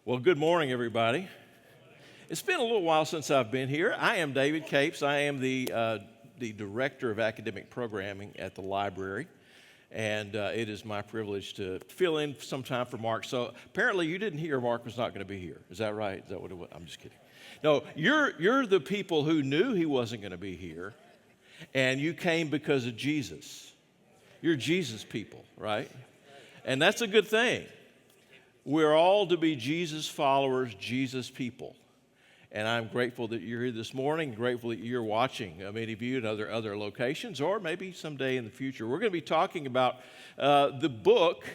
Well, good morning, everybody. It's been a little while since I've been here. I am David Capes. I am the Director of Academic Programming at the library, and it is my privilege to fill in sometime for Mark. So apparently you didn't hear Mark was not going to be here. Is that right? Is that what it was? I'm just kidding. No, you're the people who knew he wasn't going to be here, and you came because of Jesus. You're Jesus people, right? And that's a good thing. We're all to be Jesus followers, Jesus people. And I'm grateful that you're here this morning, grateful that you're watching, many of you in other locations, or maybe someday in the future. We're going to be talking about the book,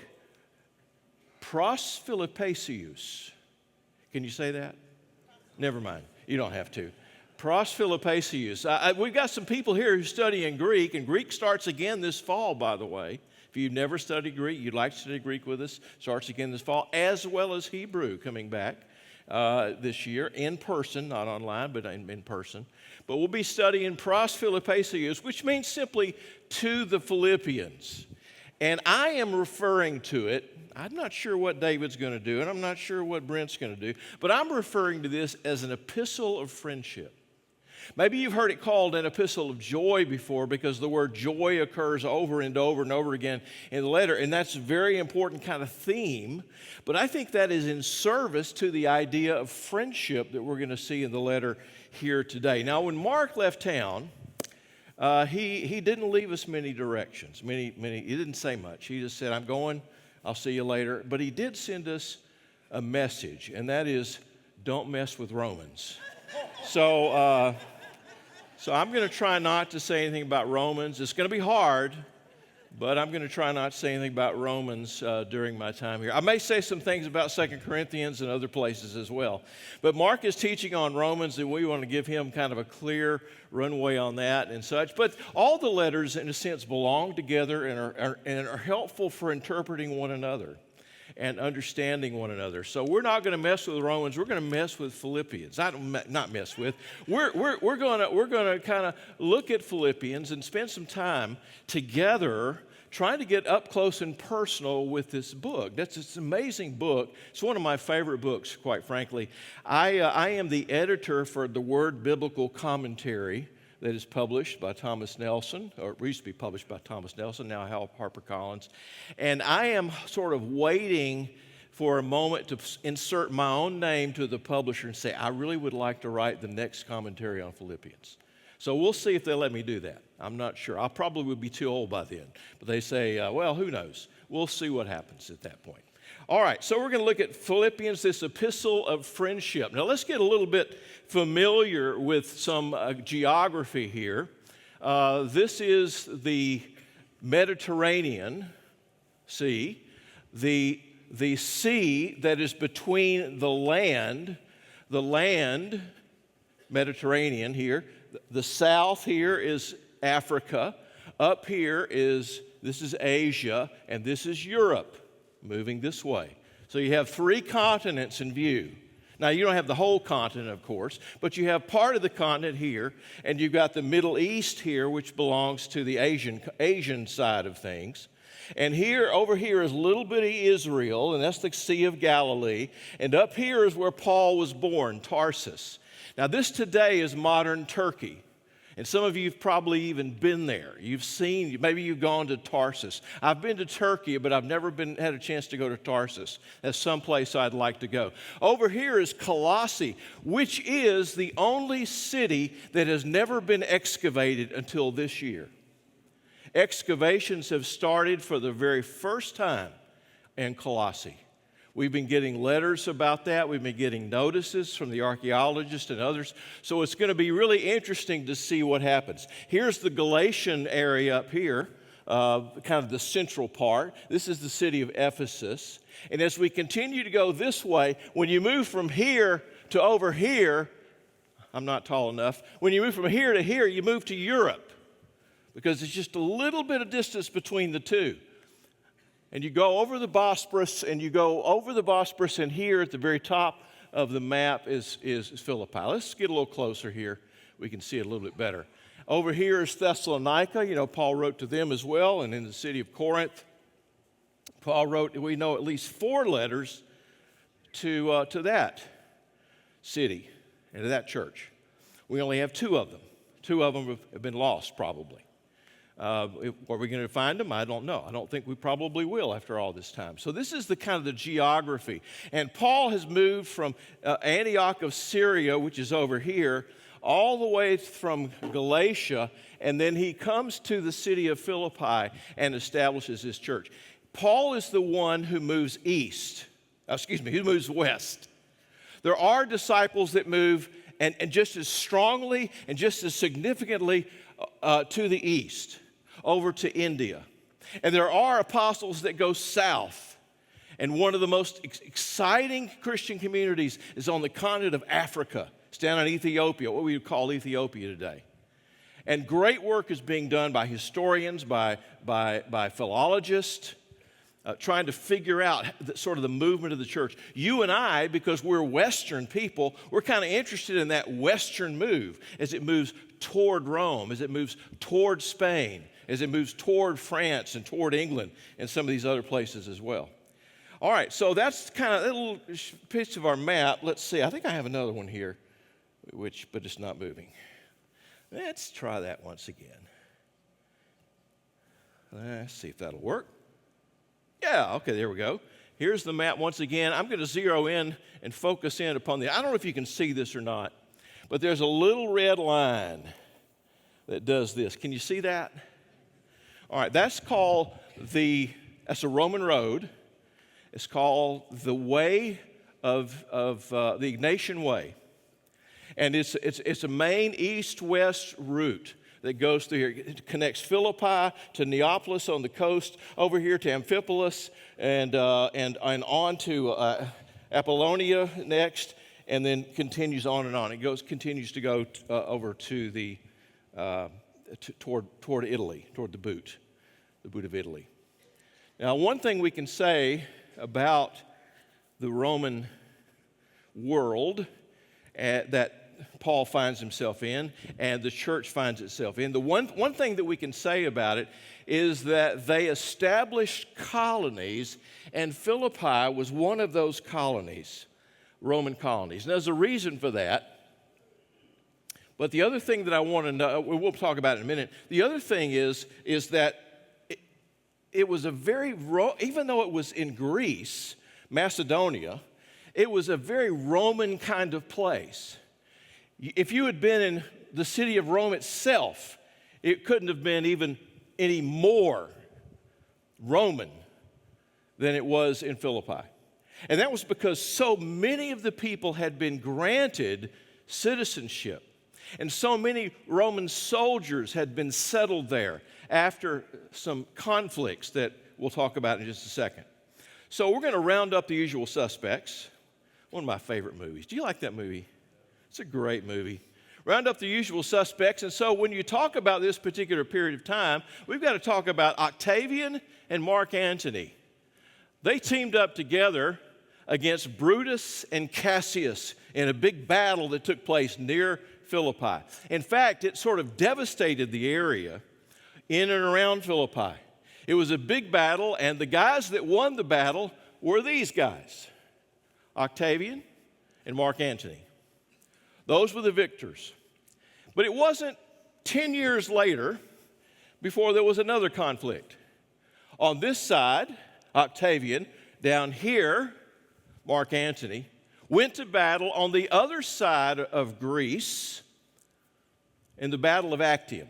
Pros Philippians. Can you say that? Never mind. You don't have to. Pros Philippians. We've got some people here who study in Greek, and Greek starts again this fall, by the way. If you've never studied Greek, you'd like to study Greek with us, starts again this fall, as well as Hebrew coming back this year in person, not online, but in person. But we'll be studying Pros Philippians, which means simply to the Philippians. And I am referring to it, I'm not sure what David's going to do, and I'm not sure what Brent's going to do, but I'm referring to this as an epistle of friendship. Maybe you've heard it called an epistle of joy before because the word joy occurs over and over and over again in the letter, and that's a very important kind of theme. But I think that is in service to the idea of friendship that we're going to see in the letter here today. Now, when Mark left town, he didn't leave us many directions. He didn't say much. He just said, "I'm going. I'll see you later." But he did send us a message, and that is, don't mess with Romans. So I'm going to try not to say anything about Romans. It's going to be hard, but I'm going to try not to say anything about Romans during my time here. I may say some things about 2 Corinthians and other places as well. But Mark is teaching on Romans, and we want to give him kind of a clear runway on that and such. But all the letters, in a sense, belong together and are helpful for interpreting one another and understanding one another. So we're not going to mess with Romans. We're going to mess with Philippians. Not mess with. We're going to kind of look at Philippians and spend some time together trying to get up close and personal with this book. It's an amazing book. It's one of my favorite books, quite frankly. I am the editor for the Word Biblical Commentary that is published by Thomas Nelson, or it used to be published by Thomas Nelson, now HarperCollins. And I am sort of waiting for a moment to insert my own name to the publisher and say, I really would like to write the next commentary on Philippians. So we'll see if they'll let me do that. I'm not sure. I probably would be too old by then. But they say, well, who knows? We'll see what happens at that point. All right, so we're going to look at Philippians, this epistle of friendship. Now, let's get a little bit familiar with some geography here. This is the Mediterranean Sea, the sea that is between the land, Mediterranean here. The south here is Africa. Up here this is Asia, and this is Europe. Moving this way. So you have three continents in view. Now, you don't have the whole continent, of course, but you have part of the continent here, and you've got the Middle East here, which belongs to the Asian side of things. And over here is little bitty Israel, and that's the Sea of Galilee. And up here is where Paul was born, Tarsus. Now, this today is modern Turkey. And some of you have probably even been there. Maybe you've gone to Tarsus. I've been to Turkey, but I've never had a chance to go to Tarsus. That's someplace I'd like to go. Over here is Colossae, which is the only city that has never been excavated until this year. Excavations have started for the very first time in Colossae. We've been getting letters about that. We've been getting notices from the archaeologists and others. So it's going to be really interesting to see what happens. Here's the Galatian area up here, kind of the central part. This is the city of Ephesus. And as we continue to go this way, when you move from here to over here, I'm not tall enough. When you move from here to here, you move to Europe because it's just a little bit of distance between the two. And you go over the Bosporus, and here at the very top of the map is Philippi. Let's get a little closer here. We can see it a little bit better. Over here is Thessalonica. Paul wrote to them as well, and in the city of Corinth. Paul wrote, we know, at least 4 letters to that city and to that church. We only have two of them. Two of them have been lost, probably. Are we going to find them? I don't know. I don't think we probably will after all this time. So this is the kind of the geography. And Paul has moved from Antioch of Syria, which is over here, all the way from Galatia, and then he comes to the city of Philippi and establishes his church. Paul is the one who moves who moves west. There are disciples that move and just as strongly and just as significantly to the east, over to India. And there are apostles that go south. And one of the most exciting Christian communities is on the continent of Africa. It's down in Ethiopia, what we would call Ethiopia today. And great work is being done by historians, by philologists, trying to figure out sort of the movement of the church. You and I, because we're Western people, we're kind of interested in that Western move as it moves toward Rome, as it moves toward Spain, as it moves toward France and toward England and some of these other places as well. All right, so that's kind of a little piece of our map. Let's see, I think I have another one here, but it's not moving. Let's try that once again. Let's see if that'll work. Yeah, okay, there we go. Here's the map once again. I'm going to zero in and focus in upon I don't know if you can see this or not, but there's a little red line that does this. Can you see that? All right, that's a Roman road. It's called the Way of the Ignatian Way. And it's a main east-west route that goes through here. It connects Philippi to Neapolis on the coast, over here to Amphipolis, and on to Apollonia next, and then continues on and on. It continues to go over to the toward Italy, toward the boot of Italy. Now, one thing we can say about the Roman world that Paul finds himself in and the church finds itself in, the one thing that we can say about it is that they established colonies, and Philippi was one of those colonies, Roman colonies. And there's a reason for that. But the other thing that I want to know, we'll talk about it in a minute. The other thing is that it was even though it was in Greece, Macedonia, it was a very Roman kind of place. If you had been in the city of Rome itself, it couldn't have been even any more Roman than it was in Philippi. And that was because so many of the people had been granted citizenship. And so many Roman soldiers had been settled there after some conflicts that we'll talk about in just a second. So we're going to round up the usual suspects. One of my favorite movies. Do you like that movie? It's a great movie. Round up the usual suspects. And so when you talk about this particular period of time, we've got to talk about Octavian and Mark Antony. They teamed up together against Brutus and Cassius in a big battle that took place near Philippi. In fact, it sort of devastated the area in and around Philippi. It was a big battle, and the guys that won the battle were these guys, Octavian and Mark Antony. Those were the victors. But it wasn't 10 years later before there was another conflict. On this side, Octavian, down here, Mark Antony, went to battle on the other side of Greece in the Battle of Actium.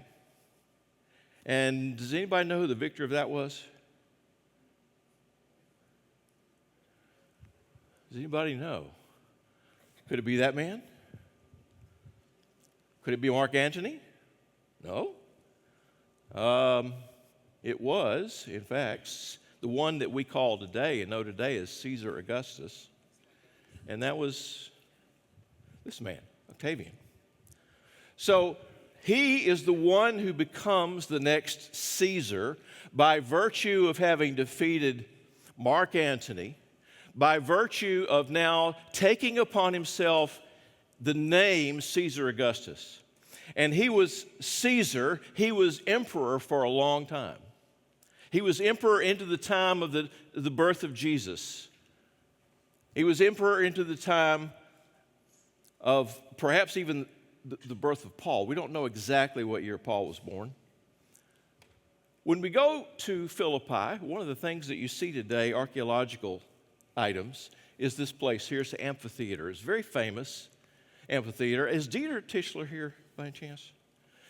And does anybody know who the victor of that was? Does anybody know? Could it be that man? Could it be Mark Antony? No. It was, in fact, the one that we call today and know today as Caesar Augustus. And that was this man, Octavian. So he is the one who becomes the next Caesar by virtue of having defeated Mark Antony, by virtue of now taking upon himself the name Caesar Augustus. And he was Caesar, he was emperor for a long time. He was emperor into the time of the birth of Jesus. He was emperor into the time of perhaps even the birth of Paul. We don't know exactly what year Paul was born. When we go to Philippi, one of the things that you see today, archaeological items, is this place here. It's the amphitheater. It's a very famous amphitheater. Is Dieter Tischler here by any chance?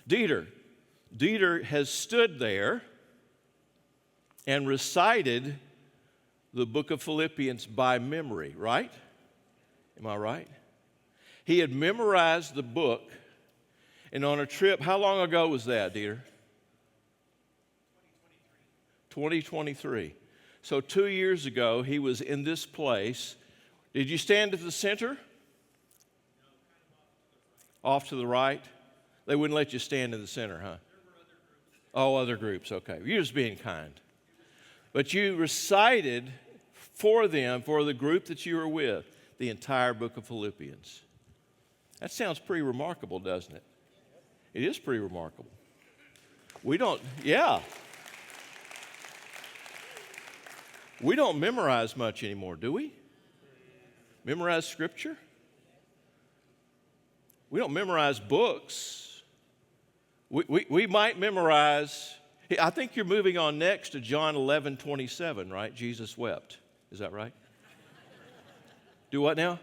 Dieter has stood there and recited the book of Philippians by memory, right? Am I right? He had memorized the book, and on a trip, how long ago was that, Dieter? 2023. So 2 years ago, he was in this place. Did you stand at the center? Off to the right? They wouldn't let you stand in the center, huh? Oh, other groups, okay. You're just being kind. But you recited for them, for the group that you were with, the entire book of Philippians. That sounds pretty remarkable, doesn't it? It is pretty remarkable. We don't memorize much anymore, do we? Memorize scripture? We don't memorize books. We might memorize, I think you're moving on next to John 11:27, right? Jesus wept. Is that right? Do what now?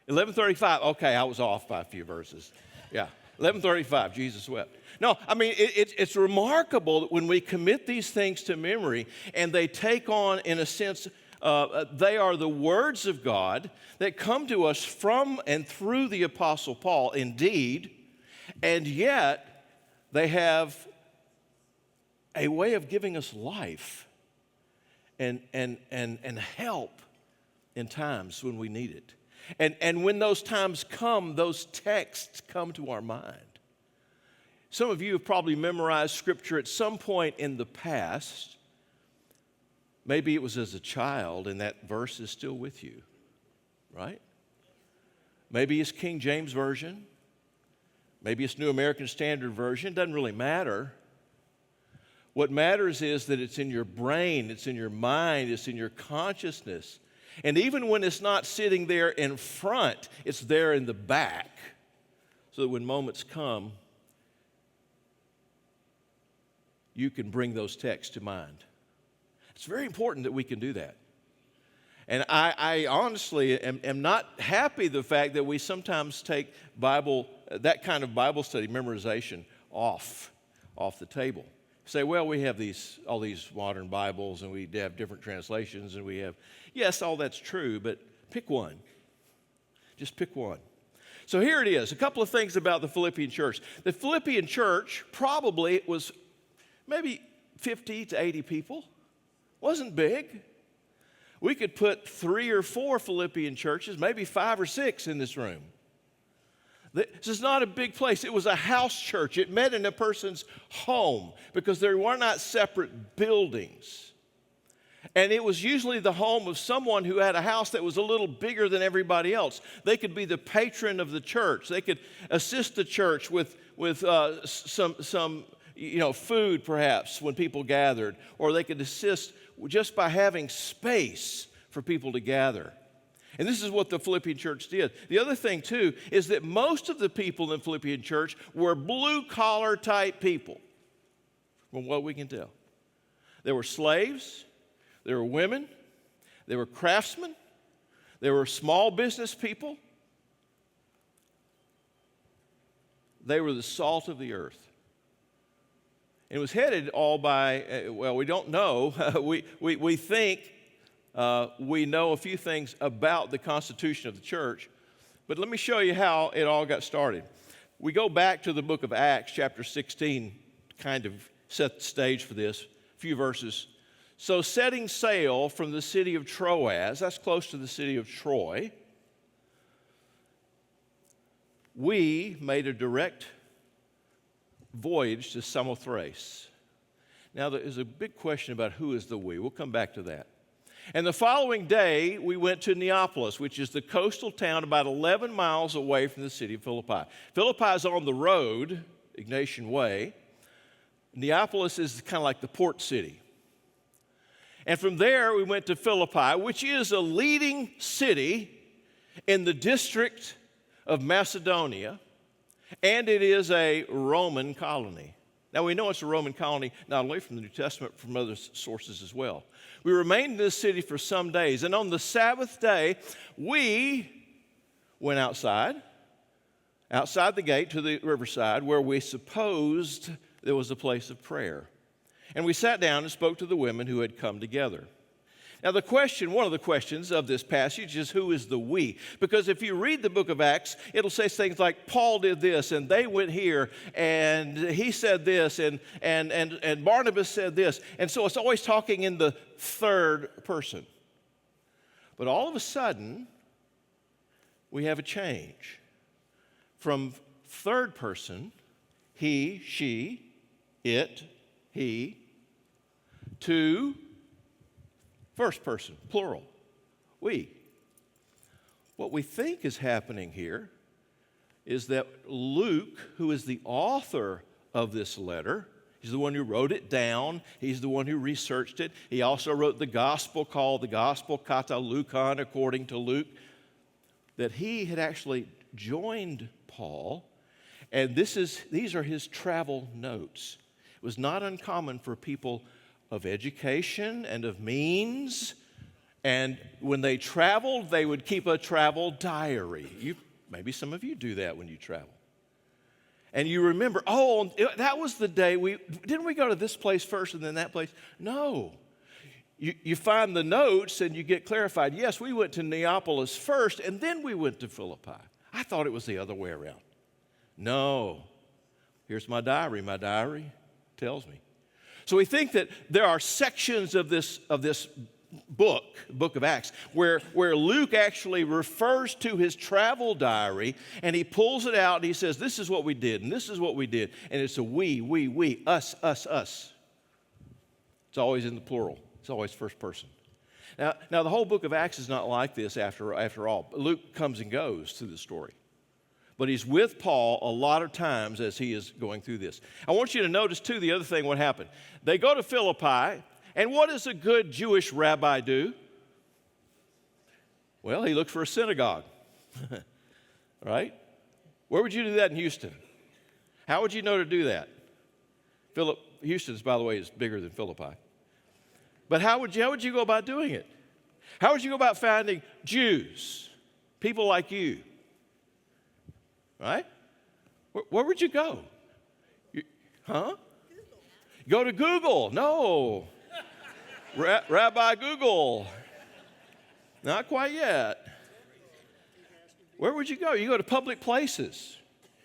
11:35. Okay, I was off by a few verses. Yeah, 11:35, Jesus wept. No, I mean, it's remarkable that when we commit these things to memory and they take on, in a sense, they are the words of God that come to us from and through the Apostle Paul, indeed, and yet they have a way of giving us life and help in times when we need it. And when those times come, those texts come to our mind. Some of you have probably memorized scripture at some point in the past. Maybe it was as a child, and that verse is still with you, right? Maybe it's King James Version. Maybe it's New American Standard Version. It doesn't really matter. What matters is that it's in your brain, it's in your mind, it's in your consciousness. And even when it's not sitting there in front, it's there in the back, so that when moments come, you can bring those texts to mind. It's very important that we can do that. And I honestly am not happy the fact that we sometimes take that kind of Bible study, memorization, off the table. Say, well, we have all these modern Bibles, and we have different translations, and we have, yes, all that's true, but pick one. Just pick one. So here it is, a couple of things about the Philippian church. The Philippian church probably was maybe 50 to 80 people. Wasn't big. We could put 3 or 4 Philippian churches, maybe 5 or 6 in this room. This is not a big place. It was a house church. It met in a person's home because there were not separate buildings. And it was usually the home of someone who had a house that was a little bigger than everybody else. They could be the patron of the church. They could assist the church with some food perhaps when people gathered, or they could assist just by having space for people to gather. And this is what the Philippian church did. The other thing, too, is that most of the people in the Philippian church were blue-collar type people, from what we can tell. There were slaves, there were women, there were craftsmen, there were small business people. They were the salt of the earth. It was headed all by, we don't know. We think we know a few things about the constitution of the church, but let me show you how it all got started. We go back to the book of Acts, chapter 16, to kind of set the stage for this, a few verses. So setting sail from the city of Troas, that's close to the city of Troy, we made a direct voyage to Samothrace. Now, there is a big question about who is the we. We'll come back to that. And the following day, we went to Neapolis, which is the coastal town about 11 miles away from the city of Philippi. Philippi is on the road, Ignatian Way. Neapolis is kind of like the port city. And from there, we went to Philippi, which is a leading city in the district of Macedonia, and it is a Roman colony. Now, we know it's a Roman colony not only from the New Testament, but from other sources as well. We remained in this city for some days, and on the Sabbath day, we went outside the gate to the riverside, where we supposed there was a place of prayer. And we sat down and spoke to the women who had come together. Now, one of the questions of this passage is, who is the we? Because if you read the book of Acts, it'll say things like, Paul did this, and they went here, and he said this, and Barnabas said this. And so it's always talking in the third person. But all of a sudden, we have a change. From third person, he, she, it, he, to first person, plural, we. What we think is happening here is that Luke, who is the author of this letter, he's the one who wrote it down, he's the one who researched it. He also wrote the gospel called the Gospel Kata Lukon, according to Luke, that he had actually joined Paul, and these are his travel notes. It was not uncommon for people of education and of means, and when they traveled, they would keep a travel diary. Maybe some of you do that when you travel. And you remember, that was the day didn't we go to this place first and then that place? No. You find the notes and you get clarified. Yes, we went to Neapolis first and then we went to Philippi. I thought it was the other way around. No. Here's my diary. My diary tells me. So we think that there are sections of this book of Acts, where Luke actually refers to his travel diary, and he pulls it out and he says, this is what we did, and this is what we did. And it's a we, us. It's always in the plural. It's always first person. Now the whole book of Acts is not like this after all. Luke comes and goes through the story. But he's with Paul a lot of times as he is going through this. I want you to notice, too, the other thing what happened. They go to Philippi, and what does a good Jewish rabbi do? Well, he looks for a synagogue, right? Where would you do that in Houston? How would you know to do that? Houston's, by the way, is bigger than Philippi. But how would you go about doing it? How would you go about finding Jews, people like you? Right? Where would you go? Go to Google. No. Rabbi Google. Not quite yet. Where would you go? You go to public places.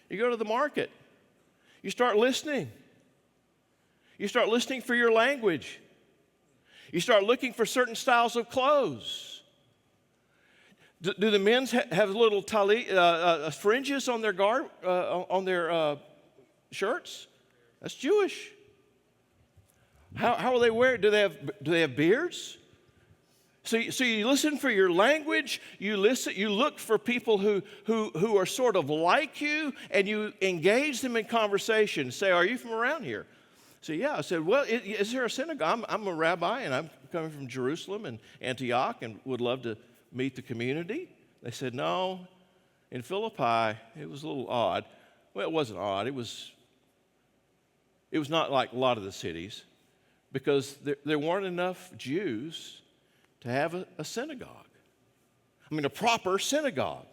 You go to the market. You start listening. You start listening for your language. You start looking for certain styles of clothes. Do the men have little fringes on their shirts? That's Jewish. How are they wearing? Do they have beards? So you listen for your language. You look for people who are sort of like you, and you engage them in conversation. Say, "Are you from around here?" So yeah, I said, "Well, is there a synagogue? I'm a rabbi, and I'm coming from Jerusalem and Antioch, and would love to meet the community." They said, "No, in Philippi, it was a little odd." Well, it wasn't odd. It was not like a lot of the cities, because there weren't enough Jews to have a synagogue. I mean, a proper synagogue.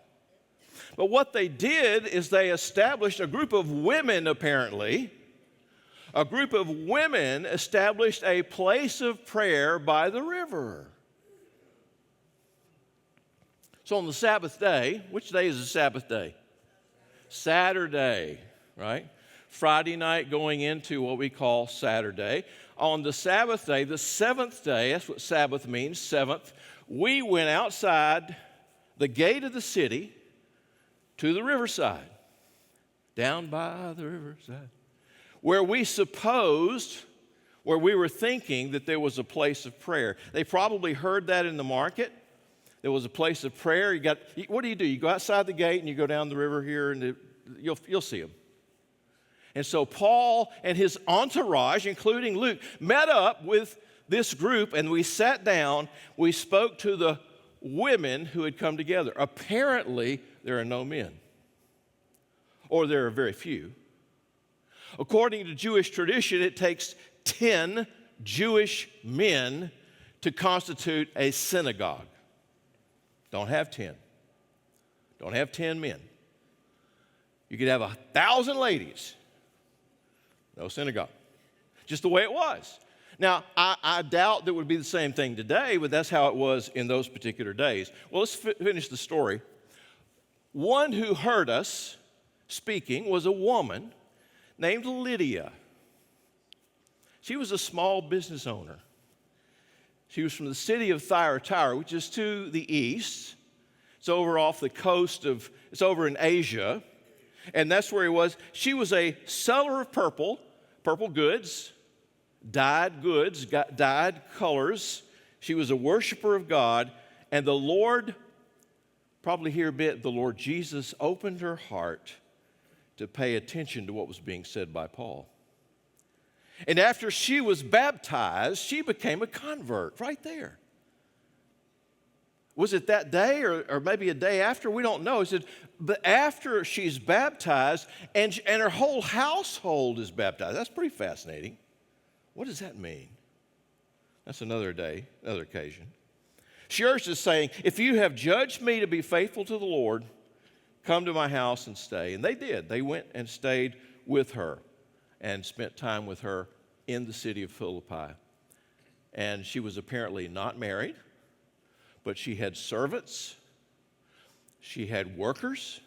But what they did is they established a group of women, apparently. A group of women established a place of prayer by the river. So on the Sabbath day, which day is the Sabbath day? Saturday, right? Friday night going into what we call Saturday. On the Sabbath day, the seventh day, that's what Sabbath means, seventh, we went outside the gate of the city to the riverside, down by the riverside, where we were thinking that there was a place of prayer. They probably heard that in the market. There was a place of prayer. What do? You go outside the gate and you go down the river here, and you'll see them. And so Paul and his entourage, including Luke, met up with this group, and we sat down, we spoke to the women who had come together. Apparently, there are no men, or there are very few. According to Jewish tradition, it takes 10 Jewish men to constitute a synagogue. Don't have 10. Don't have 10 men. You could have 1,000 ladies. No synagogue. Just the way it was. Now, I doubt that would be the same thing today, but that's how it was in those particular days. Well, let's finish the story. One who heard us speaking was a woman named Lydia. She was a small business owner. She was from the city of Thyatira, which is to the east. It's over off the coast of, it's over in Asia, and that's where he was. She was a seller of purple goods, dyed colors. She was a worshiper of God, and the Lord, probably hear a bit, the Lord Jesus opened her heart to pay attention to what was being said by Paul. And after she was baptized, she became a convert right there. Was it that day or maybe a day after? We don't know. He said, but after she's baptized and her whole household is baptized. That's pretty fascinating. What does that mean? That's another day, another occasion. She urges, saying, if you have judged me to be faithful to the Lord, come to my house and stay. And they did. They went and stayed with her and spent time with her in the city of Philippi. And she was apparently not married, but she had servants, she had workers,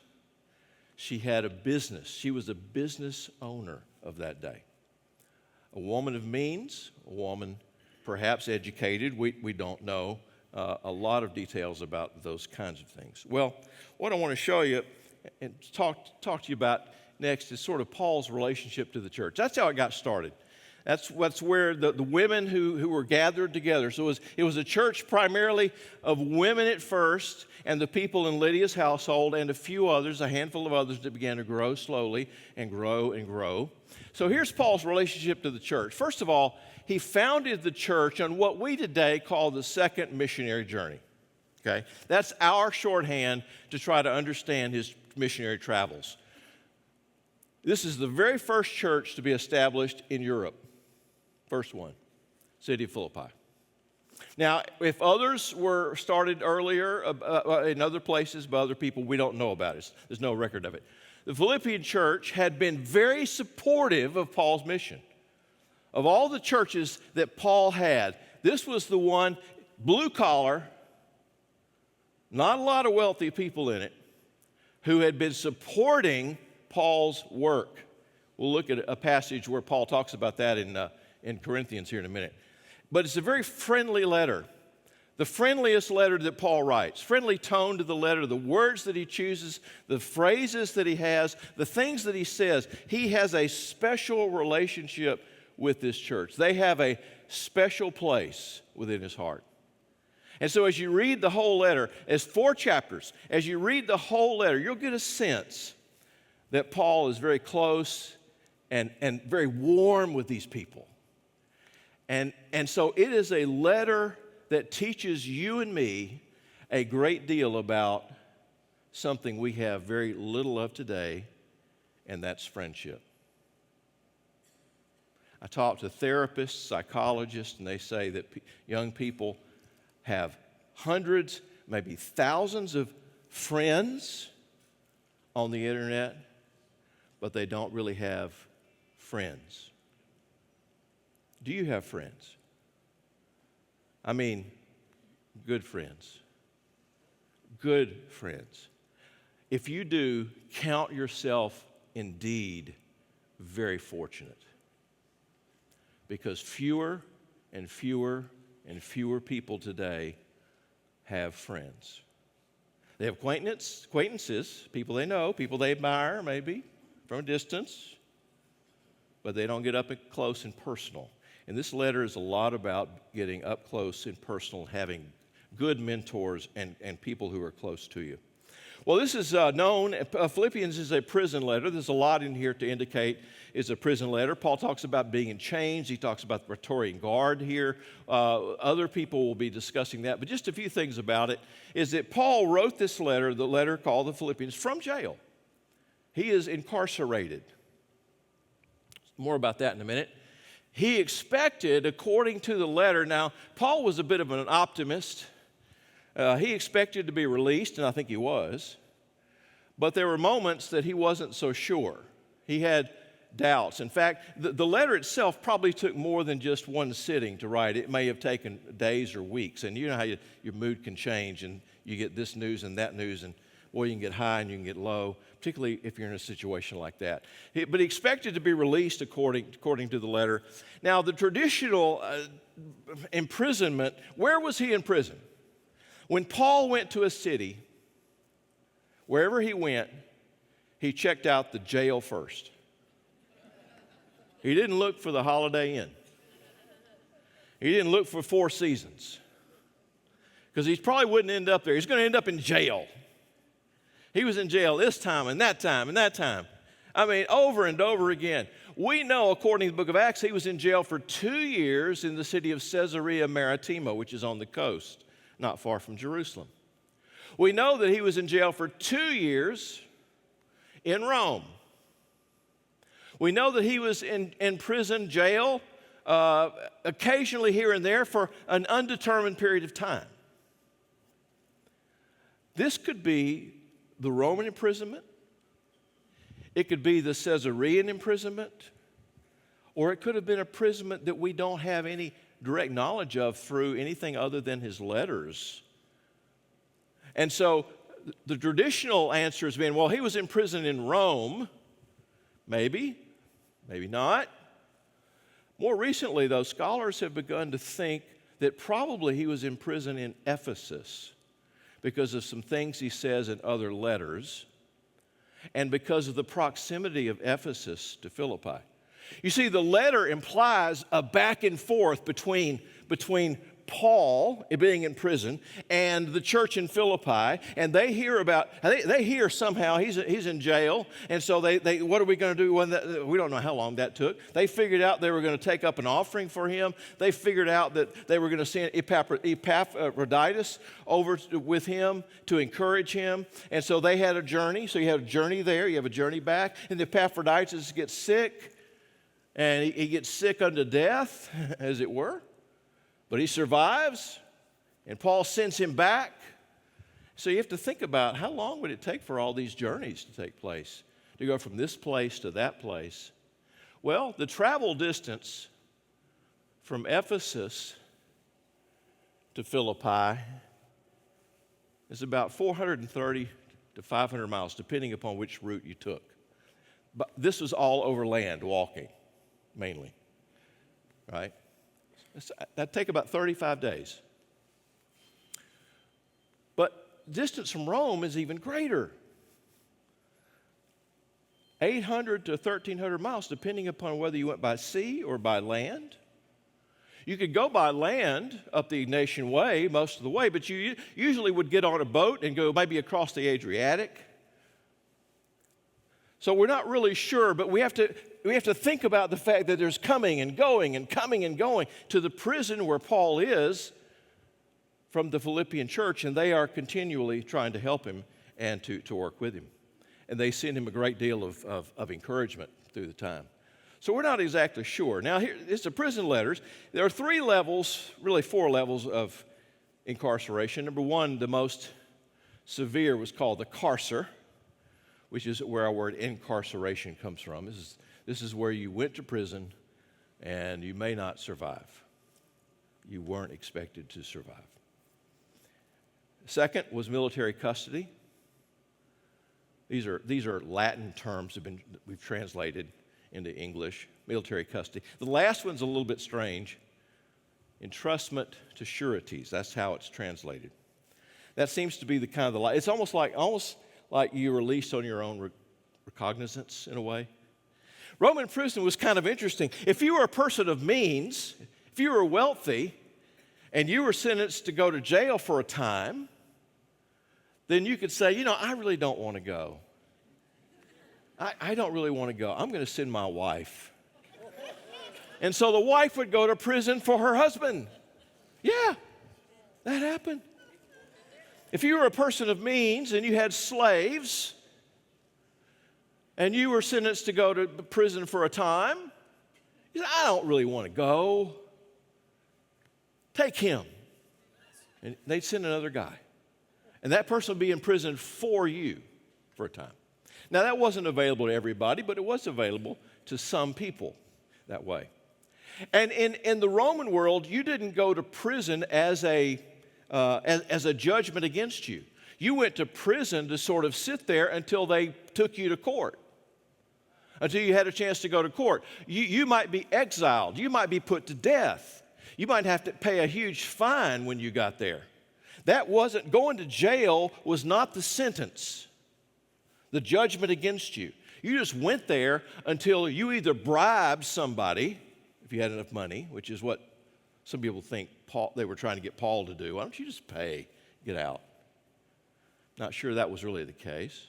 she had a business. She was a business owner of that day. A woman of means, a woman perhaps educated. We don't know a lot of details about those kinds of things. Well, what I want to show you and talk to you about next is sort of Paul's relationship to the church. That's how it got started. That's where the women who were gathered together. So it was a church primarily of women at first, and the people in Lydia's household, and a few others, a handful of others that began to grow slowly and grow and grow. So here's Paul's relationship to the church. First of all, he founded the church on what we today call the second missionary journey. Okay? That's our shorthand to try to understand his missionary travels. This is the very first church to be established in Europe. First one, city of Philippi. Now, if others were started earlier in other places by other people, we don't know about it. There's no record of it. The Philippian church had been very supportive of Paul's mission. Of all the churches that Paul had, this was the one, blue collar, not a lot of wealthy people in it, who had been supporting Paul's work. We'll look at a passage where Paul talks about that in Corinthians here in a minute. But it's a very friendly letter. The friendliest letter that Paul writes. Friendly tone to the letter, the words that he chooses, the phrases that he has, the things that he says. He has a special relationship with this church. They have a special place within his heart. And so as you read the whole letter, as 4 chapters, as you read the whole letter, you'll get a sense that Paul is very close and very warm with these people. And so it is a letter that teaches you and me a great deal about something we have very little of today, and that's friendship. I talk to therapists, psychologists, and they say that young people have hundreds, maybe thousands of friends on the internet, but they don't really have friends. Do you have friends? I mean, good friends. Good friends. If you do, count yourself indeed very fortunate. Because fewer and fewer and fewer people today have friends. They have acquaintances, people they know, people they admire maybe from a distance, but they don't get up close and personal. And this letter is a lot about getting up close and personal, having good mentors and people who are close to you. Well, this is known, Philippians is a prison letter. There's a lot in here to indicate it's a prison letter. Paul talks about being in chains. He talks about the Praetorian Guard here. Other people will be discussing that. But just a few things about it is that Paul wrote this letter, the letter called the Philippians, from jail. He is incarcerated. More about that in a minute. He expected, according to the letter, now, Paul was a bit of an optimist. He expected to be released, and I think he was. But there were moments that he wasn't so sure. He had doubts. In fact, the letter itself probably took more than just one sitting to write. It may have taken days or weeks. And you know how your mood can change, and you get this news and that news, and boy, you can get high and you can get low, particularly if you're in a situation like that. But he expected to be released according to the letter. Now, the traditional imprisonment, where was he in prison? When Paul went to a city, wherever he went, he checked out the jail first. He didn't look for the Holiday Inn. He didn't look for Four Seasons, because he probably wouldn't end up there. He's going to end up in jail. He was in jail this time and that time and that time. I mean, over and over again. We know, according to the book of Acts, he was in jail for 2 years in the city of Caesarea Maritima, which is on the coast, not far from Jerusalem. We know that he was in jail for 2 years in Rome. We know that he was in prison, jail, occasionally here and there for an undetermined period of time. This could be the Roman imprisonment. It could be the Caesarean imprisonment. Or it could have been imprisonment that we don't have any direct knowledge of through anything other than his letters. And so the traditional answer has been, well, he was in prison in Rome. Maybe, maybe not. More recently, though, scholars have begun to think that probably he was in prison in Ephesus because of some things he says in other letters and because of the proximity of Ephesus to Philippi. You see, the letter implies a back and forth between Paul being in prison and the church in Philippi, and they hear somehow he's in jail, and so they what are we going to do we don't know how long that took. They figured out they were going to take up an offering for him. They figured out that they were going to send Epaphroditus over with him to encourage him, and so they had a journey. So you have a journey there, you have a journey back, and Epaphroditus gets sick, and he gets sick unto death, as it were. But he survives, and Paul sends him back. So you have to think about how long would it take for all these journeys to take place, to go from this place to that place. Well, the travel distance from Ephesus to Philippi is about 430 to 500 miles, depending upon which route you took. But this was all over land, walking, mainly, right? That'd take about 35 days. But distance from Rome is even greater. 800 to 1,300 miles, depending upon whether you went by sea or by land. You could go by land up the Ignatian Way most of the way, but you usually would get on a boat and go maybe across the Adriatic. So we're not really sure, but we have to think about the fact that there's coming and going and coming and going to the prison where Paul is from the Philippian church, and they are continually trying to help him and to work with him. And they send him a great deal of encouragement through the time. So we're not exactly sure. Now, here, it's the prison letters. There are 3 levels, really 4 levels of incarceration. Number 1, the most severe was called the carcer, which is where our word incarceration comes from. This is where you went to prison and you may not survive. You weren't expected to survive. Second was military custody. These are Latin terms we've translated into English, military custody. The last one's a little bit strange. Entrustment to sureties. That's how it's translated. That seems to be the kind of it's almost like you're released on your own recognizance in a way. Roman prison was kind of interesting. If you were a person of means, if you were wealthy, and you were sentenced to go to jail for a time, then you could say, I really don't want to go. I don't really want to go. I'm going to send my wife. And so the wife would go to prison for her husband. Yeah, that happened. If you were a person of means and you had slaves and you were sentenced to go to prison for a time, you said, I don't really want to go. Take him. And they'd send another guy. And that person would be in prison for you for a time. Now, that wasn't available to everybody, but it was available to some people that way. And in the Roman world, you didn't go to prison as a judgment against you. You went to prison to sort of sit there until they took you to court, until you had a chance to go to court. You might be exiled. You might be put to death. You might have to pay a huge fine when you got there. That wasn't, going to jail was not the sentence, the judgment against you. You just went there until you either bribed somebody, if you had enough money, which is what some people think they were trying to get Paul to do. Why don't you just pay, get out? Not sure that was really the case.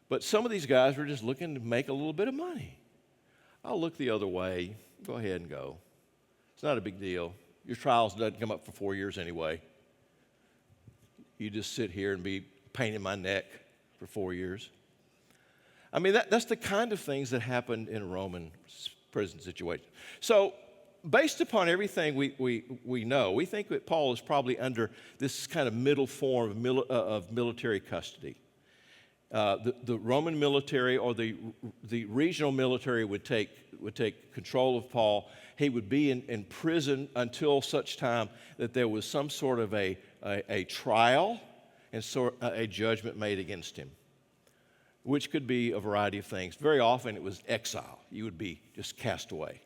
But some of these guys were just looking to make a little bit of money. I'll look the other way. Go ahead and go. It's not a big deal. Your trials doesn't come up for 4 years anyway. You just sit here and be pain in my neck for 4 years. I mean, that's the kind of things that happened in a Roman prison situation. So, based upon everything we know, we think that Paul is probably under this kind of middle form of military custody. The Roman military or the regional military would take control of Paul. He would be in prison until such time that there was some sort of a trial and a judgment made against him, which could be a variety of things. Very often it was exile. You would be just cast away,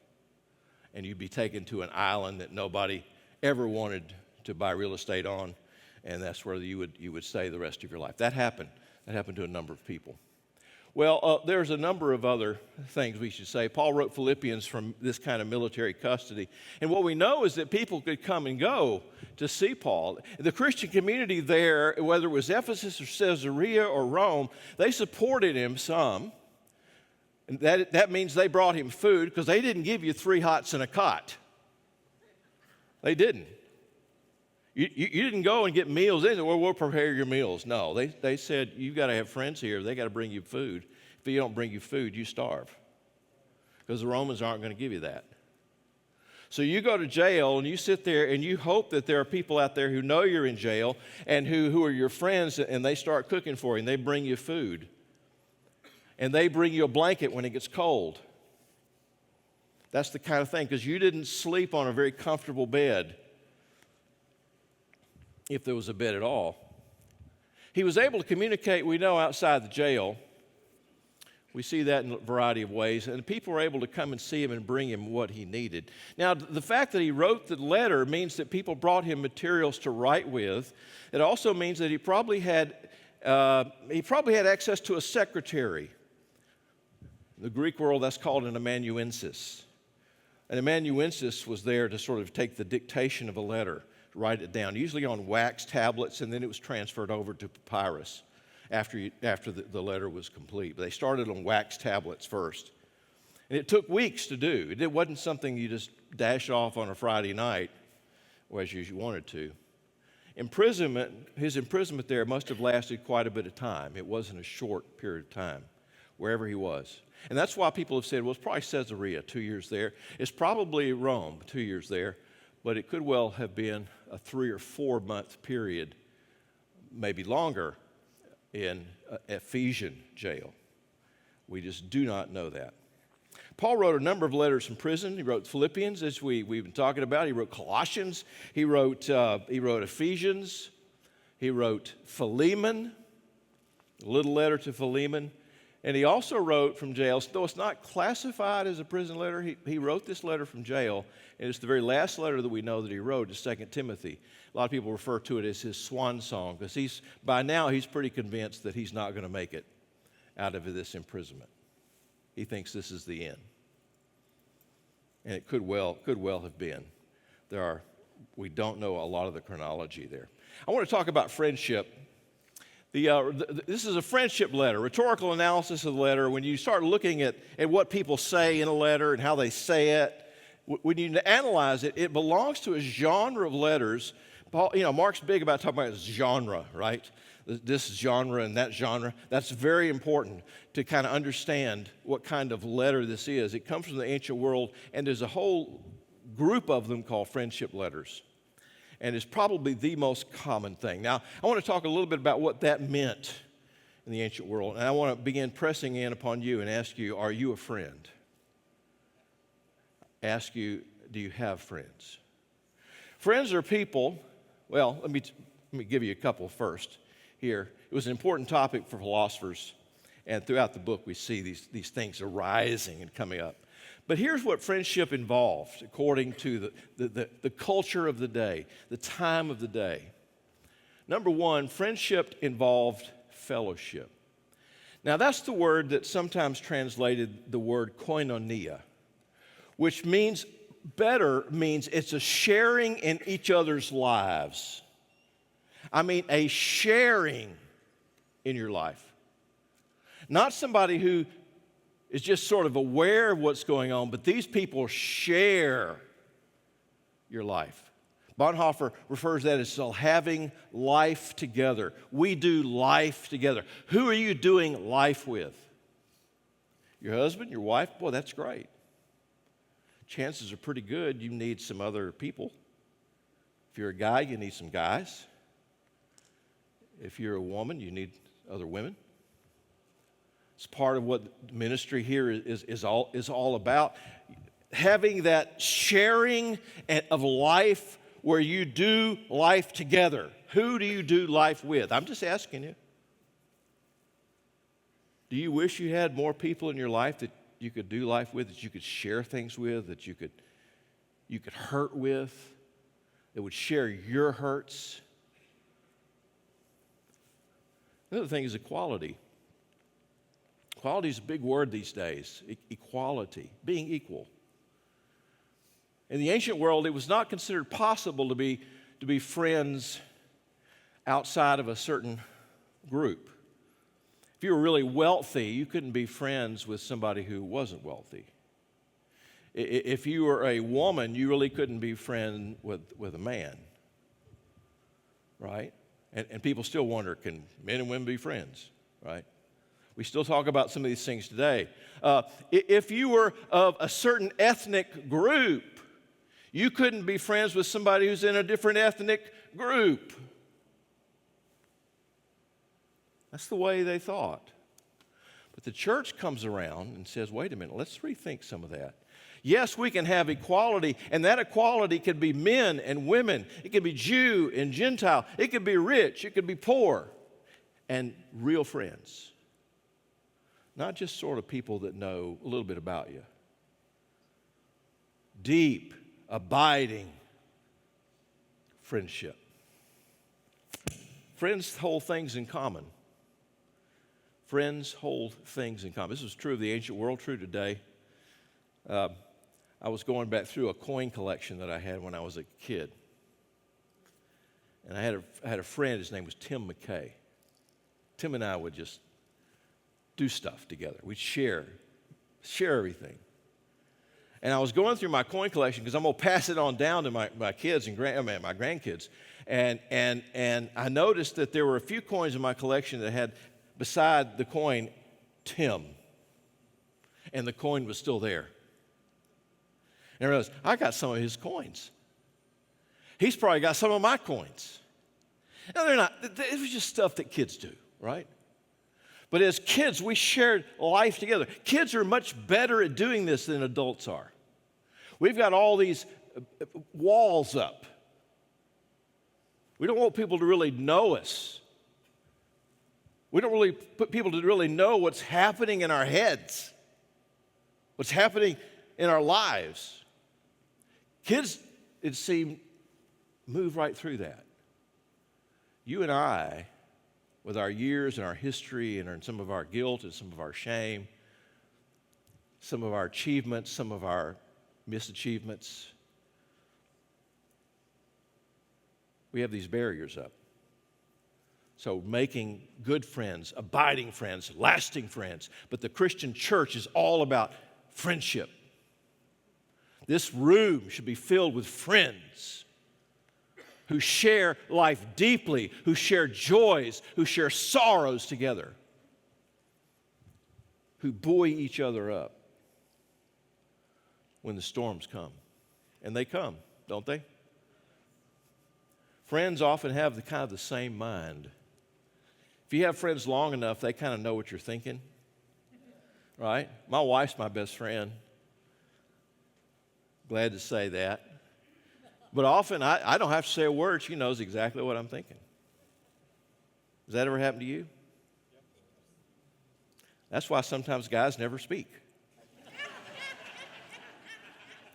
and you'd be taken to an island that nobody ever wanted to buy real estate on, and that's where you would stay the rest of your life. That happened. That happened to a number of people. Well, there's a number of other things we should say. Paul wrote Philippians from this kind of military custody. And what we know is that people could come and go to see Paul. The Christian community there, whether it was Ephesus or Caesarea or Rome, they supported him some. And that means they brought him food, because they didn't give you 3 hots and a cot. They didn't. You didn't go and get meals. They said, well, we'll prepare your meals. No, they said, you've got to have friends here. They got to bring you food. If they don't bring you food, you starve, because the Romans aren't going to give you that. So you go to jail and you sit there and you hope that there are people out there who know you're in jail and who are your friends, and they start cooking for you, and they bring you food. And they bring you a blanket when it gets cold. That's the kind of thing, because you didn't sleep on a very comfortable bed, if there was a bed at all. He was able to communicate, we know, outside the jail. We see that in a variety of ways, and people were able to come and see him and bring him what he needed. Now, the fact that he wrote the letter means that people brought him materials to write with. It also means that he probably had access to a secretary. In the Greek world, that's called an amanuensis. An amanuensis was there to sort of take the dictation of a letter, write it down, usually on wax tablets, and then it was transferred over to papyrus after the letter was complete. But they started on wax tablets first. And it took weeks to do. It wasn't something you just dash off on a Friday night, or as you wanted to. His imprisonment there must have lasted quite a bit of time. It wasn't a short period of time, wherever he was. And that's why people have said, well, it's probably Caesarea, 2 years there. It's probably Rome, 2 years there. But it could well have been a 3 or 4 month period, maybe longer, in Ephesian jail. We just do not know that. Paul wrote a number of letters from prison. He wrote Philippians, as we've been talking about. He wrote Colossians. He wrote Ephesians. He wrote Philemon, a little letter to Philemon. And he also wrote from jail, though it's not classified as a prison letter, he wrote this letter from jail, and it's the very last letter that we know that he wrote, is 2 Timothy. A lot of people refer to it as his swan song, because by now he's pretty convinced that he's not going to make it out of this imprisonment. He thinks this is the end. And it could well have been. We don't know a lot of the chronology there. I want to talk about friendship This is a friendship letter, rhetorical analysis of the letter. When you start looking at what people say in a letter and how they say it, when you analyze it, it belongs to a genre of letters. Mark's big about talking about genre, right? This genre and that genre. That's very important to kind of understand what kind of letter this is. It comes from the ancient world, and there's a whole group of them called friendship letters. And it's probably the most common thing. Now, I want to talk a little bit about what that meant in the ancient world. And I want to begin pressing in upon you and ask you, are you a friend? Ask you, do you have friends? Friends are people, well, let me give you a couple first here. It was an important topic for philosophers. And throughout the book, we see these things arising and coming up. But here's what friendship involved, according to the culture of the day, the time of the day. Number one, friendship involved fellowship. Now, that's the word that's sometimes translated the word koinonia, which means it's a sharing in each other's lives. I mean, a sharing in your life. Not somebody who is just sort of aware of what's going on, but these people share your life. Bonhoeffer refers to that as having life together. We do life together. Who are you doing life with? Your husband, your wife? Boy, that's great. Chances are pretty good you need some other people. If you're a guy, you need some guys. If you're a woman, you need other women. It's part of what ministry here is all about. Having that sharing of life where you do life together. Who do you do life with? I'm just asking you. Do you wish you had more people in your life that you could do life with, that you could share things with, that you could hurt with, that would share your hurts? Another thing is equality. Equality is a big word these days. Equality, being equal. In the ancient world, it was not considered possible to be friends outside of a certain group. If you were really wealthy, you couldn't be friends with somebody who wasn't wealthy. If you were a woman, you really couldn't be friends with a man, right? And people still wonder, can men and women be friends, right? We still talk about some of these things today. If you were of a certain ethnic group, you couldn't be friends with somebody who's in a different ethnic group. That's the way they thought. But the church comes around and says, wait a minute, let's rethink some of that. Yes, we can have equality, and that equality could be men and women. It could be Jew and Gentile. It could be rich. It could be poor. And real friends. Not just sort of people that know a little bit about you. Deep, abiding friendship. Friends hold things in common. Friends hold things in common. This was true of the ancient world, true today. I was going back through a coin collection that I had when I was a kid. And I had a friend, his name was Tim McKay. Tim and I would just do stuff together. We'd share everything. And I was going through my coin collection because I'm going to pass it on down to my kids and my grandkids. And I noticed that there were a few coins in my collection that had beside the coin, Tim. And the coin was still there. And I realized, I got some of his coins. He's probably got some of my coins. No, they're not. It was just stuff that kids do, right? But as kids, we shared life together. Kids are much better at doing this than adults are. We've got all these walls up. We don't want people to really know us. We don't really put people to really know what's happening in our heads, what's happening in our lives. Kids, it seemed, move right through that. You and I, with our years and our history and some of our guilt and some of our shame, some of our achievements, some of our misachievements, we have these barriers up. So making good friends, abiding friends, lasting friends. But the Christian church is all about friendship. This room should be filled with friends who share life deeply, who share joys, who share sorrows together, who buoy each other up when the storms come. And they come, don't they? Friends often have the same mind. If you have friends long enough, they kind of know what you're thinking, right? My wife's my best friend. Glad to say that. But often I don't have to say a word. She knows exactly what I'm thinking. Does that ever happen to you? That's why sometimes guys never speak.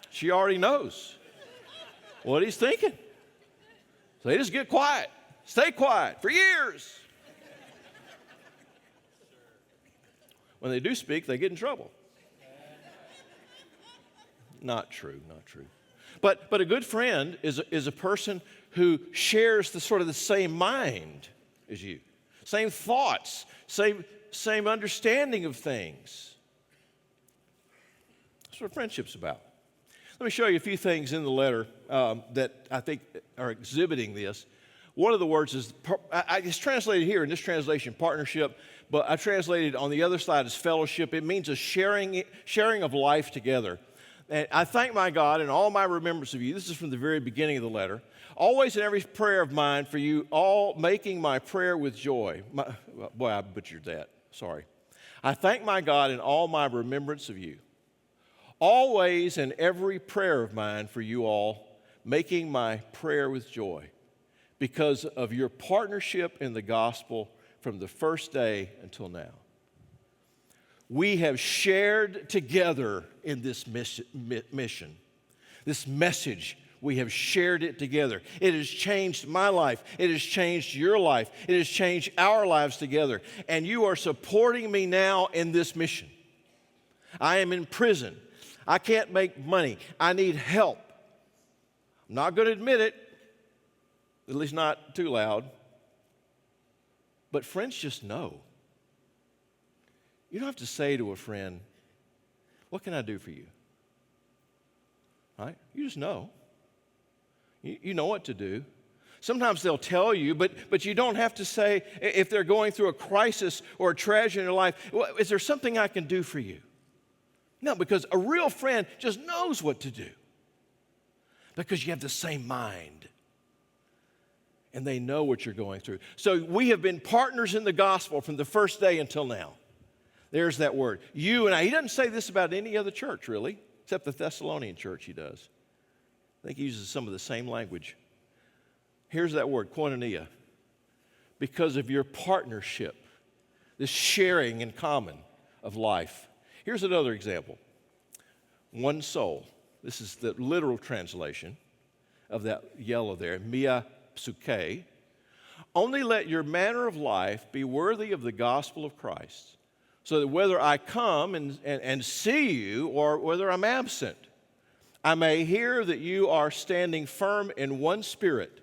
She already knows what he's thinking. So they just get quiet, stay quiet for years. When they do speak, they get in trouble. Not true, not true. But a good friend is a person who shares the same mind as you, same thoughts, same understanding of things. That's what friendship's about. Let me show you a few things in the letter that I think are exhibiting this. One of the words is, it's translated here in this translation, partnership, but I translated on the other side as fellowship. It means a sharing of life together. And I thank my God in all my remembrance of you. This is from the very beginning of the letter. Always in every prayer of mine for you, all making my prayer with joy. Boy, I butchered that. Sorry. I thank my God in all my remembrance of you. Always in every prayer of mine for you all, making my prayer with joy, because of your partnership in the gospel from the first day until now. We have shared together in this mission, this message. We have shared it together. It has changed my life. It has changed your life. It has changed our lives together. And you are supporting me now in this mission. I am in prison. I can't make money. I need help. I'm not going to admit it, at least not too loud. But friends just know. You don't have to say to a friend, what can I do for you? Right? You just know. You know what to do. Sometimes they'll tell you, but you don't have to say, if they're going through a crisis or a tragedy in their life, well, is there something I can do for you? No, because a real friend just knows what to do. Because you have the same mind. And they know what you're going through. So we have been partners in the gospel from the first day until now. There's that word. You and I. He doesn't say this about any other church, really, except the Thessalonian church he does. I think he uses some of the same language. Here's that word, koinonia. Because of your partnership, this sharing in common of life. Here's another example. One soul. This is the literal translation of that yellow there, mia psuche. Only let your manner of life be worthy of the gospel of Christ, so that whether I come and see you or whether I'm absent, I may hear that you are standing firm in one spirit,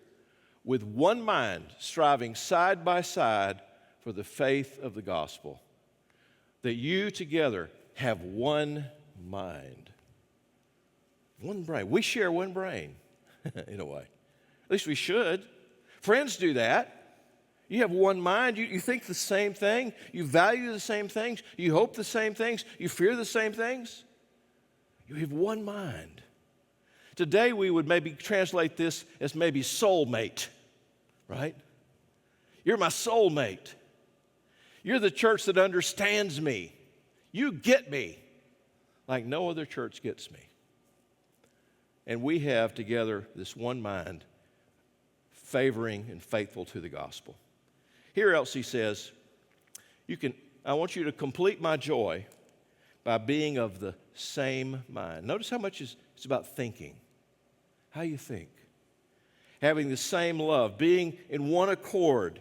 with one mind, striving side by side for the faith of the gospel, that you together have one mind. One brain. We share one brain, in a way. At least we should. Friends do that. You have one mind. You think the same thing. You value the same things. You hope the same things. You fear the same things. You have one mind. Today we would maybe translate this as maybe soulmate, right? You're my soulmate. You're the church that understands me. You get me like no other church gets me. And we have together this one mind, favoring and faithful to the gospel. Here else he says, I want you to complete my joy by being of the same mind. Notice how much it's about thinking, how you think. Having the same love, being in one accord,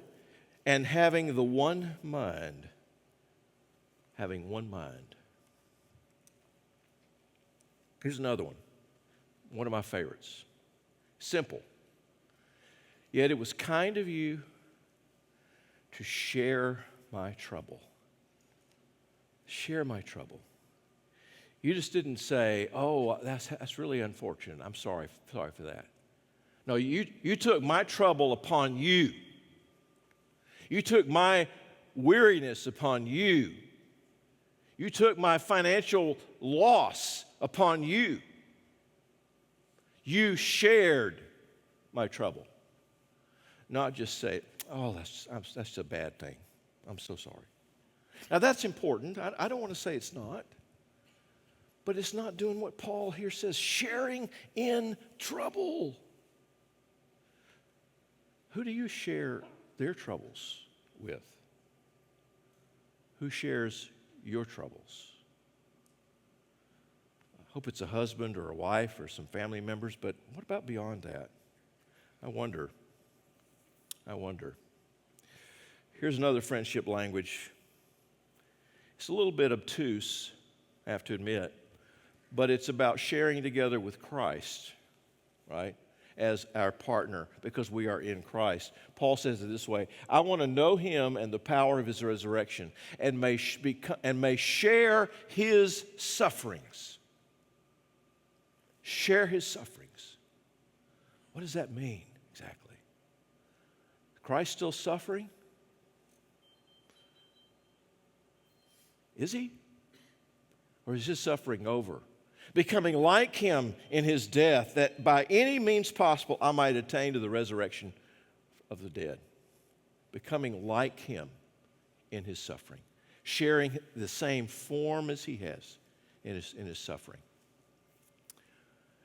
and having the one mind. Having one mind. Here's another one of my favorites. Simple. Yet it was kind of you to share my trouble. Share my trouble. You just didn't say, oh, that's really unfortunate. I'm sorry for that. No, you took my trouble upon you. You took my weariness upon you. You took my financial loss upon you. You shared my trouble. Not just say, oh, that's a bad thing. I'm so sorry. Now, that's important. I don't want to say it's not. But it's not doing what Paul here says, sharing in trouble. Who do you share their troubles with? Who shares your troubles? I hope it's a husband or a wife or some family members, but what about beyond that? I wonder. Here's another friendship language. It's a little bit obtuse, I have to admit, but it's about sharing together with Christ, right, as our partner, because we are in Christ. Paul says it this way: I want to know him and the power of his resurrection, and may share his sufferings. Share his sufferings. What does that mean exactly? Christ still suffering? Is he? Or is his suffering over? Becoming like him in his death, that by any means possible I might attain to the resurrection of the dead. Becoming like him in his suffering. Sharing the same form as he has in his suffering.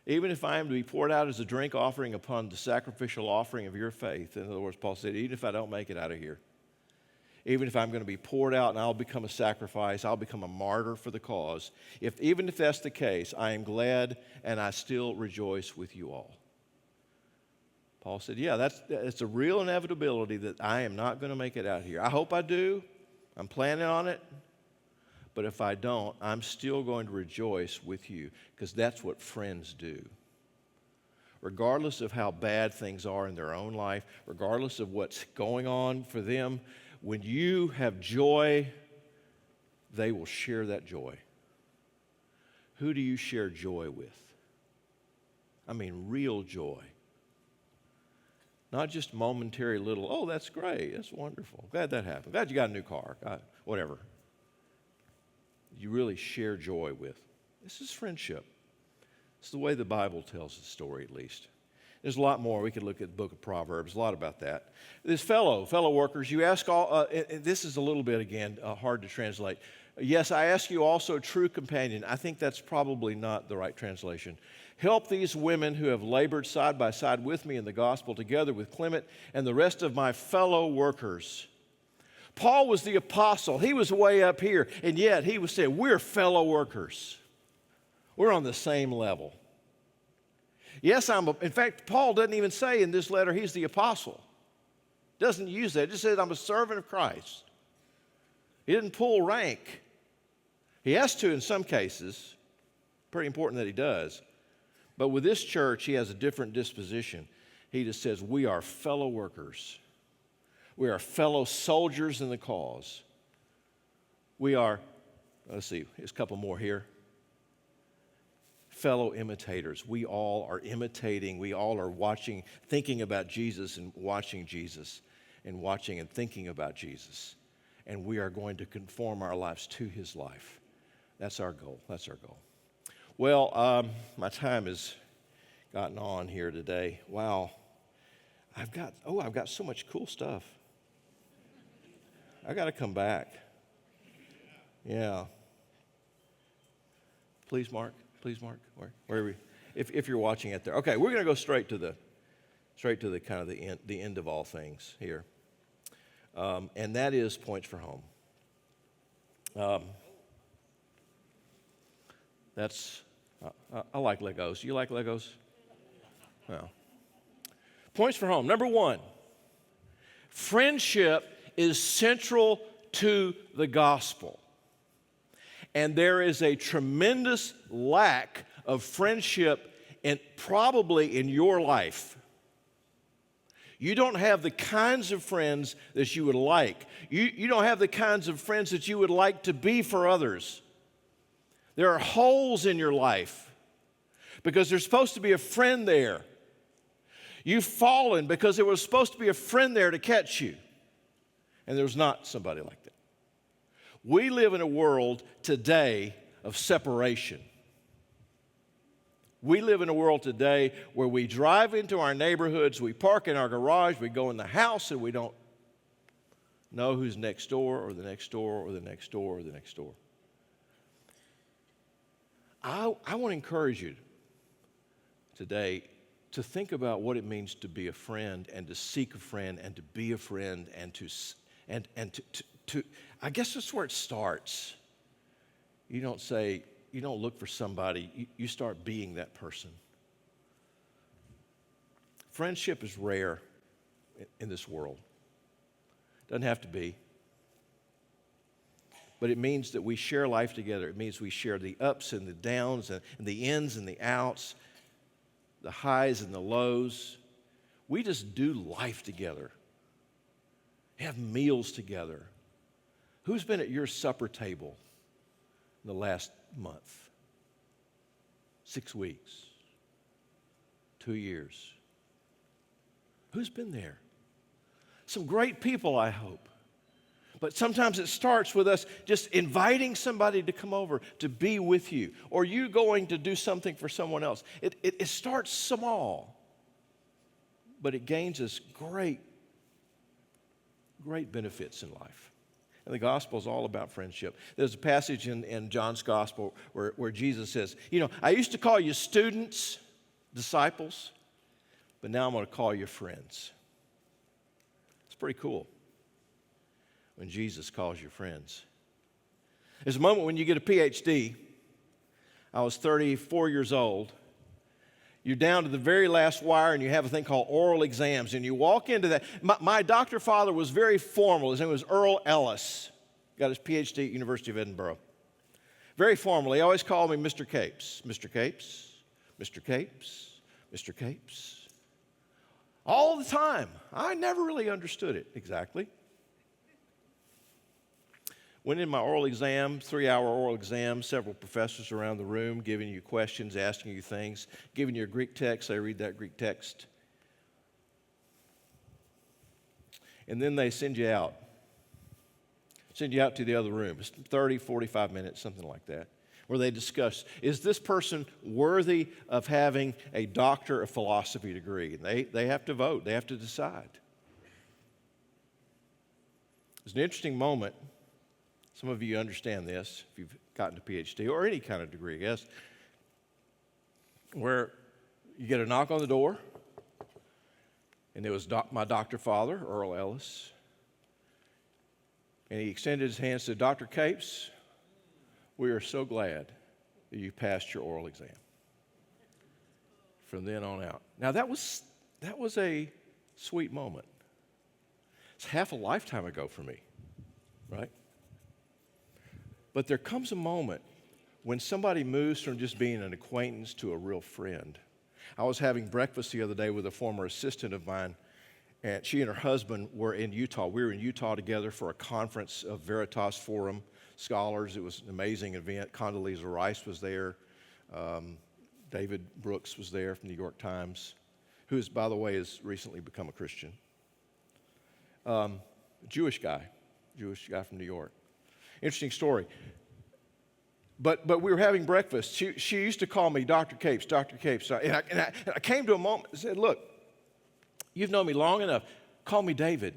Even if I am to be poured out as a drink offering upon the sacrificial offering of your faith, in other words, Paul said, even if I don't make it out of here, even if I'm going to be poured out and I'll become a sacrifice, I'll become a martyr for the cause, even if that's the case, I am glad and I still rejoice with you all. Paul said, yeah, that's a real inevitability that I am not going to make it out here. I hope I do. I'm planning on it. But if I don't, I'm still going to rejoice with you, because that's what friends do. Regardless of how bad things are in their own life, regardless of what's going on for them, when you have joy, they will share that joy. Who do you share joy with? I mean, real joy. Not just momentary little, oh, that's great, that's wonderful. Glad that happened. Glad you got a new car, whatever. You really share joy with. This is friendship. It's the way the Bible tells the story, at least. There's a lot more. We could look at the book of Proverbs, a lot about that. This fellow workers, you ask all, this is a little bit, again, hard to translate. Yes, I ask you also, true companion. I think that's probably not the right translation. Help these women who have labored side by side with me in the gospel, together with Clement and the rest of my fellow workers. Paul was the apostle. He was way up here, and yet he was saying, we're fellow workers. We're on the same level. Yes, in fact, Paul doesn't even say in this letter he's the apostle. Doesn't use that. He just says, I'm a servant of Christ. He didn't pull rank. He has to in some cases. Pretty important that he does. But with this church, he has a different disposition. He just says, we are fellow workers. We are fellow soldiers in the cause. We are, let's see, there's a couple more here. Fellow imitators. We all are imitating. We all are watching, thinking about Jesus and watching Jesus and watching and thinking about Jesus. And we are going to conform our lives to his life. That's our goal. That's our goal. Well, my time has gotten on here today. Wow. I've got so much cool stuff. I got to come back. Yeah. Please, Mark. Where are we? If you're watching it there. Okay, we're going to go straight to the kind of the end of all things here. And that is points for home. I like Legos. You like Legos? Well, points for home. Number one, friendship is central to the gospel. And there is a tremendous lack of friendship probably in your life. You don't have the kinds of friends that you would like. You don't have the kinds of friends that you would like to be for others. There are holes in your life because there's supposed to be a friend there. You've fallen because there was supposed to be a friend there to catch you, and there's not somebody like that. We live in a world today of separation. We live in a world today where we drive into our neighborhoods, we park in our garage, we go in the house, and we don't know who's next door or the next door or the next door or the next door. I want to encourage you today to think about what it means to be a friend and to seek a friend and to be a friend and to I guess that's where it starts. You don't look for somebody, you start being that person. Friendship is rare in this world. Doesn't have to be. But it means that we share life together. It means we share the ups and the downs and the ins and the outs, the highs and the lows. We just do life together. Have meals together. Who's been at your supper table in the last month? 6 weeks? 2 years? Who's been there? Some great people, I hope. But sometimes it starts with us just inviting somebody to come over to be with you, or you going to do something for someone else. It starts small, but it gains us great benefits in life. And the gospel is all about friendship. There's a passage in John's gospel where Jesus says, I used to call you students, disciples, but now I'm going to call you friends. It's pretty cool when Jesus calls you friends. There's a moment when you get a PhD. I was 34 years old. You're down to the very last wire, and you have a thing called oral exams, and you walk into that. My doctor father was very formal. His name was Earl Ellis. Got his PhD at University of Edinburgh. Very formal. He always called me Mr. Capes. Mr. Capes, Mr. Capes, Mr. Capes. All the time. I never really understood it exactly. Went in my oral exam, 3-hour oral exam, several professors around the room giving you questions, asking you things, giving you a Greek text. I read that Greek text. And then they send you out to the other room. It's 30, 45 minutes, something like that, where they discuss, is this person worthy of having a doctor of philosophy degree? And they have to vote. They have to decide. It's an interesting moment. Some of you understand this, if you've gotten a PhD or any kind of degree, I guess, where you get a knock on the door, and it was my doctor father, Earl Ellis, and he extended his hand and said, Dr. Capes, we are so glad that you passed your oral exam. From then on out. Now, that was a sweet moment. It's half a lifetime ago for me, right? But there comes a moment when somebody moves from just being an acquaintance to a real friend. I was having breakfast the other day with a former assistant of mine, and she and her husband were in Utah. We were in Utah together for a conference of Veritas Forum scholars. It was an amazing event. Condoleezza Rice was there. David Brooks was there from the New York Times, who, by the way, has recently become a Christian. Jewish guy from New York. Interesting story. But we were having breakfast. She used to call me Dr. Capes, Dr. Capes. And I came to a moment and said, look, you've known me long enough. Call me David.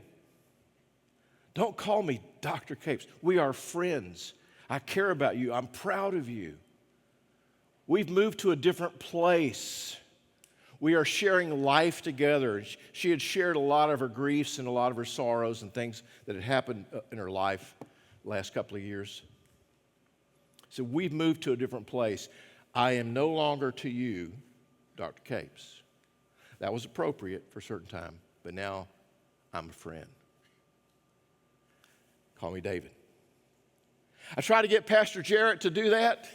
Don't call me Dr. Capes. We are friends. I care about you. I'm proud of you. We've moved to a different place. We are sharing life together. She had shared a lot of her griefs and a lot of her sorrows and things that had happened in her life the last couple of years. So we've moved to a different place. I am no longer to you, Dr. Capes. That was appropriate for a certain time, but now I'm a friend. Call me David. I try to get Pastor Jarrett to do that.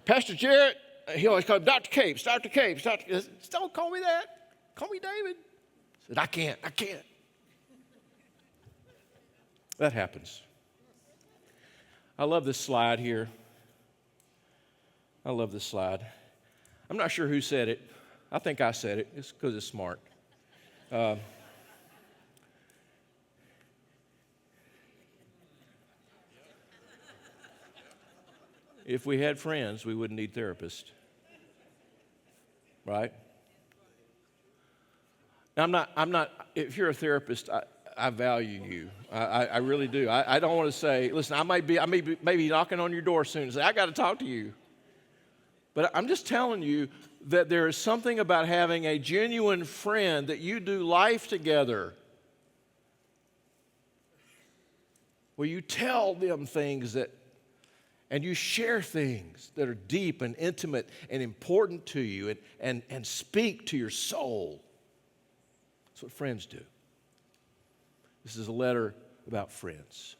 Pastor Jarrett, he always called Dr. Capes, Dr. Capes, Dr. Don't call me that. Call me David. Said, I can't. That happens. I love this slide here. I love this slide. I'm not sure who said it. I think I said it. It's because it's smart. If we had friends, we wouldn't need therapists. Right? Now, I'm not, if you're a therapist, I value you. I really do. I don't want to say, listen, I may be knocking on your door soon and say, I got to talk to you. But I'm just telling you that there is something about having a genuine friend that you do life together, where you tell them things and you share things that are deep and intimate and important to you and speak to your soul. That's what friends do. This is a letter about friends.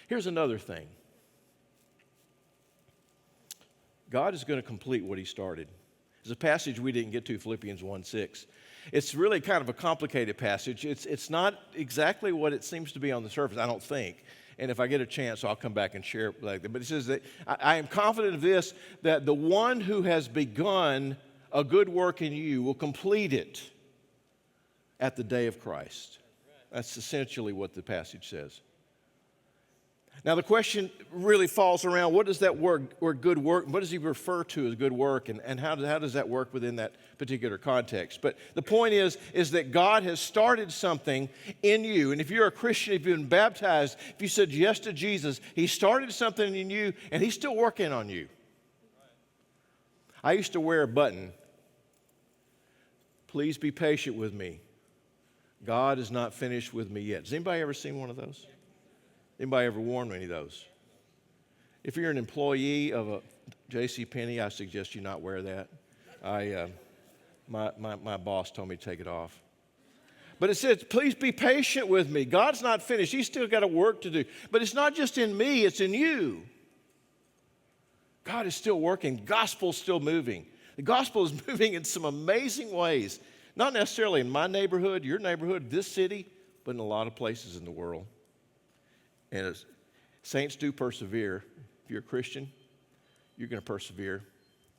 Here's another thing. God is going to complete what he started. There's a passage we didn't get to, Philippians 1:6. It's really kind of a complicated passage. It's not exactly what it seems to be on the surface, I don't think. And if I get a chance, I'll come back and share it like that. But it says that I am confident of this, that the one who has begun a good work in you will complete it at the day of Christ. That's essentially what the passage says. Now, the question really falls around, what does that word good work, what does he refer to as good work, and how does that work within that particular context? But the point is that God has started something in you. And if you're a Christian, if you've been baptized, if you said yes to Jesus, he started something in you, and he's still working on you. I used to wear a button, please be patient with me. God is not finished with me yet. Has anybody ever seen one of those? Anybody ever worn any of those? If you're an employee of a JCPenney, I suggest you not wear that. My boss told me to take it off. But it says, please be patient with me. God's not finished. He's still got a work to do. But it's not just in me, it's in you. God is still working. Gospel's still moving. The gospel is moving in some amazing ways. Not necessarily in my neighborhood, your neighborhood, this city, but in a lot of places in the world. And as saints do persevere. If you're a Christian, you're going to persevere.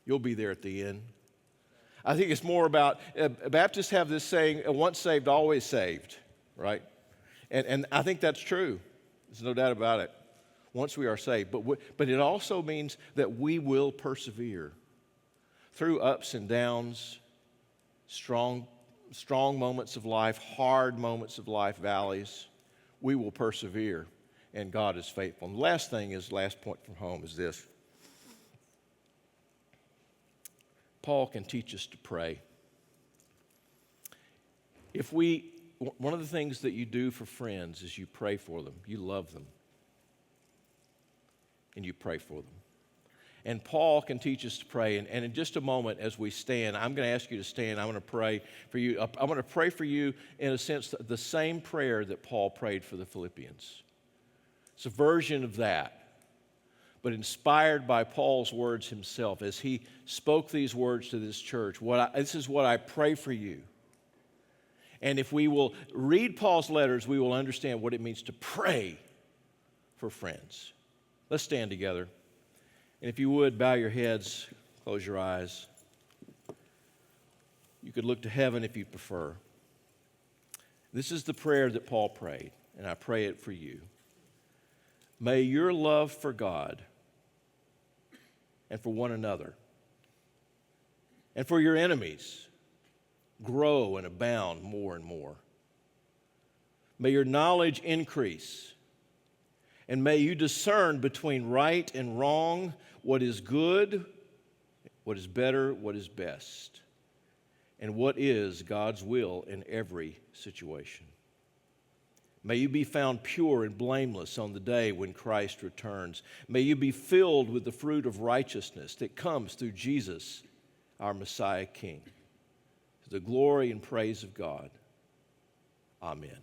You'll be there at the end. I think it's more about, Baptists have this saying, once saved, always saved, right? And I think that's true. There's no doubt about it. Once we are saved. But it also means that we will persevere through ups and downs, strong moments of life, hard moments of life, valleys. We will persevere. And God is faithful. And the last point from home is this. Paul can teach us to pray. One of the things that you do for friends is you pray for them. You love them. And you pray for them. And Paul can teach us to pray. And in just a moment as we stand, I'm going to ask you to stand. I'm going to pray for you. I'm going to pray for you in a sense the same prayer that Paul prayed for the Philippians. It's a version of that, but inspired by Paul's words himself as he spoke these words to this church. This is what I pray for you. And if we will read Paul's letters, we will understand what it means to pray for friends. Let's stand together. And if you would, bow your heads, close your eyes. You could look to heaven if you prefer. This is the prayer that Paul prayed, and I pray it for you. May your love for God and for one another and for your enemies grow and abound more and more. May your knowledge increase, and may you discern between right and wrong, what is good, what is better, what is best, and what is God's will in every situation. May you be found pure and blameless on the day when Christ returns. May you be filled with the fruit of righteousness that comes through Jesus, our Messiah King. To the glory and praise of God. Amen.